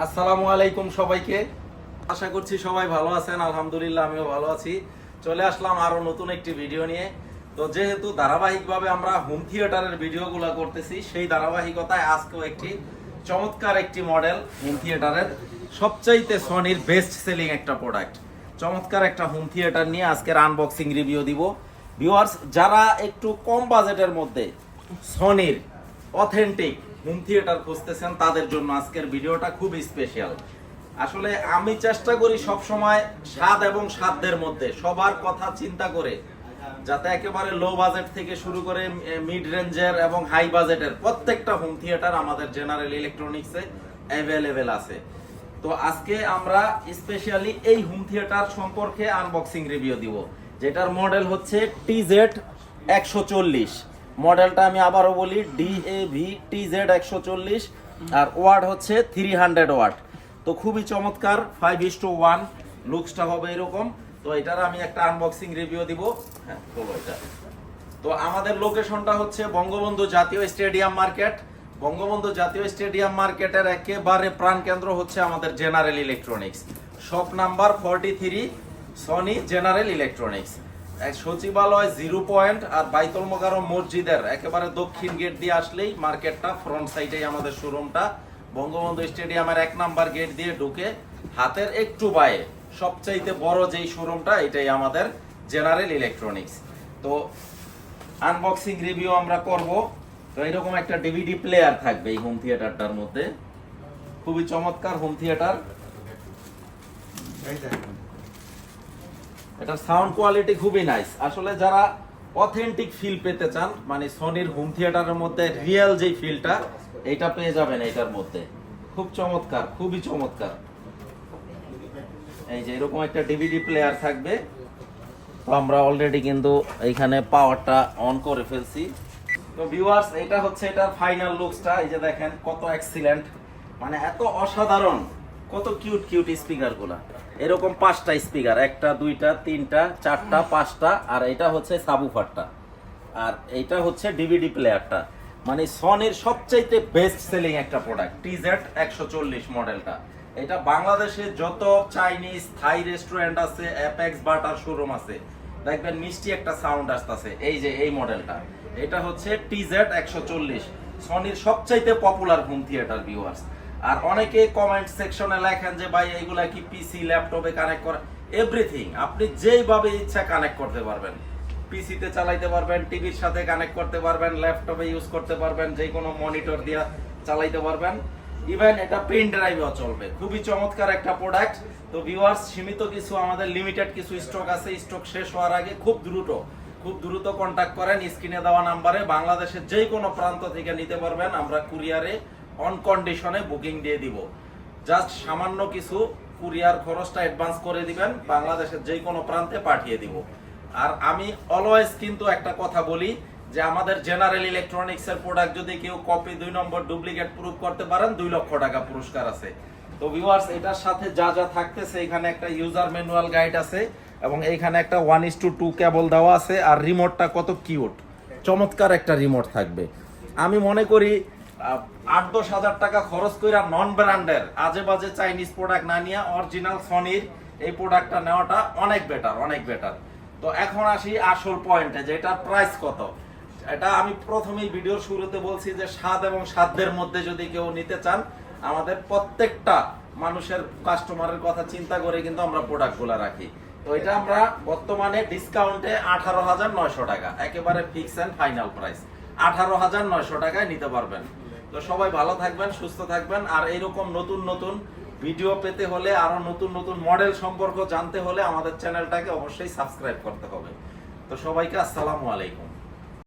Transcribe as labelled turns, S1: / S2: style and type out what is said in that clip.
S1: আসসালামু আলাইকুম সবাইকে। আশা করছি সবাই ভালো আছেন। আলহামদুলিল্লাহ আমিও ভালো আছি। চলে আসলাম আরো নতুন একটি ভিডিও নিয়ে। তো যেহেতু ধারাবাহিকভাবে আমরা হোম থিয়েটারের ভিডিওগুলো করতেছি, সেই ধারাবাহিকতায় আজকেও একটি চমৎকার একটি মডেল হোম থিয়েটারের সবচাইতে সনির বেস্ট সেলিং একটা প্রোডাক্ট, চমৎকার একটা হোম থিয়েটার নিয়ে আজকের আনবক্সিং রিভিউ দিব। ভিউয়ার্স, যারা একটু কম বাজেটের মধ্যে সনির অথেন্টিক হোম থিয়েটার খুঁজতেছেন তাদের জন্য আজকের ভিডিওটা খুব স্পেশাল। আসলে আমি চেষ্টা করি সব সময় স্বাদ এবং সাধ্যের মধ্যে সবার কথা চিন্তা করে, যাতে একেবারে লো বাজেট থেকে শুরু করে মিড রেঞ্জের এবং হাই বাজেটের প্রত্যেকটা হোম থিয়েটার আমাদের জেনারেল ইলেকট্রনিক্সে অ্যাভেলেবেল আছে। তো আজকে আমরা স্পেশালি এই হোম থিয়েটার সম্পর্কে আনবক্সিং রিভিউ দিব, যেটার মডেল হচ্ছে TZ140। মডেলটা আমি আবারও বলি, DAV TZ140, আর ওয়াট হচ্ছে 300 ওয়াট। তো খুবই চমৎকার 5:1 লুকসটা হবে এরকম। তো এটার আমি একটা আনবক্সিং রিভিউ দিব। হ্যাঁ, বলো এটা। তো আমাদের লোকেশনটা হচ্ছে বঙ্গবন্ধু জাতীয় স্টেডিয়াম মার্কেট। বঙ্গবন্ধু জাতীয় স্টেডিয়াম মার্কেটের একেবারে প্রাণকেন্দ্র হচ্ছে আমাদের general electronics, shop number 43, Sony general electronics. সচিবালয় 0 পয়েন্ট আর বাইতুল মোকাররম মসজিদের একেবারে দক্ষিণ গেট দিয়ে আসলেই মার্কেটটা, ফ্রন্ট সাইডেই আমাদের শোরুমটা। বঙ্গবন্ধু স্টেডিয়ামের 1 নাম্বার গেট দিয়ে ঢুকে হাতের একটু বায়ে সবচাইতে বড় যেই শোরুমটা, এটাই আমাদের জেনারেল ইলেকট্রনিক্স। তো আনবক্সিং রিভিউ আমরা করব। তো এরকম একটা ডিভিডি প্লেয়ার থাকবে এই হোম থিয়েটারটার মধ্যে, খুবই চমৎকার হোম থিয়েটার। এটার সাউন্ড কোয়ালিটি খুবই নাইস। আসলে যারা অথেন্টিক ফিল পেতে চান, মানে সনির হোম থিয়েটারের মধ্যে রিয়েল যে ফিলটা, এইটা পেয়ে যাবেন এটার মধ্যে। খুব চমৎকার, খুবই চমৎকার। এই যে এরকম একটা ডিভিডি প্লেয়ার থাকবে। তো আমরা অলরেডি কিন্তু এইখানে পাওয়ারটা অন করে ফেলছি। তো ভিউয়ার্স, এটা হচ্ছে এটার ফাইনাল লুকসটা। এই যে দেখেন কত এক্সিলেন্ট, মানে এত অসাধারণ, কত কিউট কিউট স্পিকারগুলা। এরকম 5টা স্পিকার, 1টা 2টা 3টা 4টা 5টা, আর এটা হচ্ছে সাবুফারটা, আর এইটা হচ্ছে ডিভিডি প্লেয়ারটা। মানে সনির সবচাইতে বেস্ট সেলিং একটা প্রোডাক্ট TZ140 মডেলটা। এটা বাংলাদেশে যত চাইনিজ থাই রেস্টুরেন্ট আছে, অ্যাপেক্স বাটার শোরুম আছে, দেখবেন মিষ্টি একটা সাউন্ড আসতেছে। এই যে এই মডেলটা, এটা হচ্ছে TZ140, সনির সবচাইতে পপুলার হোম থিয়েটার। ভিউয়ার্স, আর অনেকে কমেন্ট সেকশনে লেখেন যে ভাই এইগুলা কি পিসি ল্যাপটপে কানেক্ট করে? এভরিথিং, আপনি যেইভাবে ইচ্ছা কানেক্ট করতে পারবেন। পিসিতে চালাইতে পারবেন, টিভির সাথে কানেক্ট করতে পারবেন, ল্যাপটপে ইউজ করতে পারবেন, যে কোনো মনিটর দিয়ে চালাইতে পারবেন, ইভেন এটা পেন ড্রাইভেও চলবে। খুবই চমৎকার একটা প্রোডাক্ট। তো ভিউয়ার্স, সীমিত কিছু, আমাদের লিমিটেড কিছু স্টক আছে। স্টক শেষ হওয়ার আগে খুব দ্রুত কন্ট্যাক্ট করেন স্ক্রিনে দেওয়া নাম্বারে। বাংলাদেশের যে কোনো প্রান্ত থেকে নিতে পারবেন, আমরা কুরিয়ারে অন কন্ডিশনে বুকিং দিয়ে দিব। জাস্ট সামান্য কিছু কুরিয়ার খরচটা অ্যাডভান্স করে দিবেন, বাংলাদেশের যে কোনো প্রান্তে পাঠিয়ে দিব। আর আমি অলওয়েজ কিন্তু একটা কথা বলি যে আমাদের জেনারেল ইলেকট্রনিক্স এর প্রোডাক্ট যদি কেউ কপি 2 নম্বর ডুপ্লিকেট প্রুফ করতে পারেন, 2 লক্ষ টাকা পুরস্কার আছে। তো ভিউয়ার্স, এটার সাথে যা যা থাকতেছে, এখানে একটা ইউজার ম্যানুয়াল গাইড আছে, এবং এইখানে একটা 1:2 কেবল দেওয়া আছে। আর রিমোটটা কত কিউট, চমৎকার একটা রিমোট থাকবে। আমি মনে করি 8-10 হাজার টাকা খরচ করে নন ব্র্যান্ডের আজে বাজে চাইনিজ প্রোডাক্ট না নিয়ে অরিজিনাল সনির এই প্রোডাক্টটা নেওয়াটা অনেক বেটার। তো এখন আসি আসল পয়েন্টে, যে এটার প্রাইস কত। এটা আমি প্রথমেই ভিডিওর শুরুতে বলছি যে স্বাদ এবং সাধ্যের মধ্যে যদি কেউ নিতে চান, আমাদের প্রত্যেকটা মানুষের কাস্টমারের কথা চিন্তা করে কিন্তু আমরা প্রোডাক্টগুলো রাখি। তো এটা আমরা বর্তমানে ডিসকাউন্টে 18,900 টাকা, একেবারে ফিক্স এন্ড ফাইনাল প্রাইস 18,900 টাকায় নিতে পারবেন। তো সবাই ভালো থাকবেন, সুস্থ থাকবেন। আর এইরকম নতুন ভিডিও পেতে হলে, আরো নতুন মডেল সম্পর্ক জানতে হলে আমাদের চ্যানেলটাকে অবশ্যই সাবস্ক্রাইব করতে হবে। তো সবাইকে আসসালামু আলাইকুম।